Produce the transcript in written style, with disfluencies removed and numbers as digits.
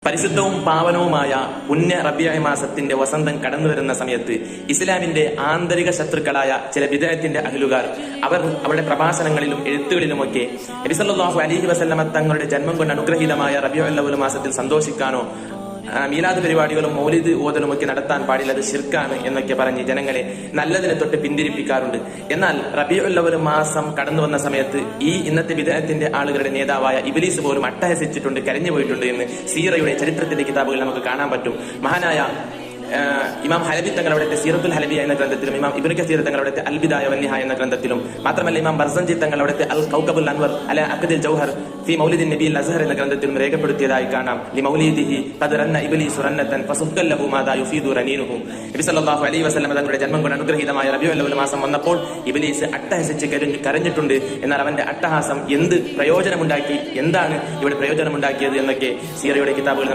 പരിശുദ്ധവും പാവനവുമായ പുണ്യ റബീഉ മാസത്തിന്റെ വസന്തം കടന്നു വരുന്ന സമയത്ത് ഇസ്ലാമിന്റെ ആന്തരിക ശത്രുക്കളായ ചില ബിദ്അത്തിന്റെ അഹ്ലുകാർ അവരുടെ പ്രഭാഷണങ്ങളിലും എഴുത്തുകളിലുമൊക്കെ നബി സല്ലല്ലാഹു അലൈഹി വസല്ലമ തങ്ങളുടെ ജന്മം കൊണ്ട് അനുഗ്രഹീതമായ റബീഉൽ അവ്വൽ മാസത്തിൽ സന്തോഷിക്കാനോ മീലാദ് പരിപാടികളും മൗലിദ് ഓതലും ഒക്കെ നടത്താൻ പാടില്ല, അത് ശിർക്കാണ് എന്നൊക്കെ പറഞ്ഞ് ജനങ്ങളെ നല്ലതിനെ തൊട്ട് പിന്തിരിപ്പിക്കാറുണ്ട്. എന്നാൽ റബീഉൽ അവ്വൽ മാസം കടന്നു വന്ന സമയത്ത് ഇന്നത്തെ ബിദ്അത്തിന്റെ ആളുകളുടെ നേതാവായ ഇബ്ലീസ് പോലും അട്ടഹസിച്ചിട്ടുണ്ട്, കരഞ്ഞു പോയിട്ടുണ്ട് എന്ന് സീറയുടെ ചരിത്രത്തിന്റെ കിതാബുകൾ നമുക്ക് കാണാൻ പറ്റും. മഹാനായ ഇമാം ഹലബി തങ്ങളുടെ സീറത്തുൽ ഹലബിയ എന്ന ഗ്രന്ഥത്തിലും ഇമാം ഇബ്നു കസീർ തങ്ങളുടെ അൽ ബിദായ വന്നിഹായ എന്ന ഗ്രന്ഥത്തിലും മാത്രമല്ല ഇമാം ബർസഞ്ചി തങ്ങളുടെ അൽ കൗകബുൽ അൻവർ അല അഖ്ദിൽ ജൗഹർ ഫി മൗലിദിൻ നബിയിൽ അസ്ഹർ എന്ന ഗ്രന്ഥത്തിലും രേഖപ്പെടുത്തിയതായി കാണാം. ലിമൗലിദിഹി ഖദ് റന്ന ഇബ്ലീസ് റന്നതൻ ഫസുഖ്കൽ ലഹു മാദാ യുഫീദു റനീനുഹു. നബി സല്ലല്ലാഹു അലൈഹി വസല്ലം തങ്ങളുടെ ജന്മം കൊണ്ട് അനുഗ്രഹീതമായ റബീഉൽ അവ്വൽ മാസം വന്നപ്പോൾ ഇബ്ലീസ് അട്ടഹസിച്ച് കരഞ്ഞിട്ടുണ്ട്. എന്നാൽ അവന്റെ അട്ടഹാസം എന്ത് പ്രയോജനമുണ്ടാക്കി, എന്താണ് ഇവിടെ പ്രയോജനമുണ്ടാക്കിയത് എന്നൊക്കെ സീറയുടെ കിതാബുകൾ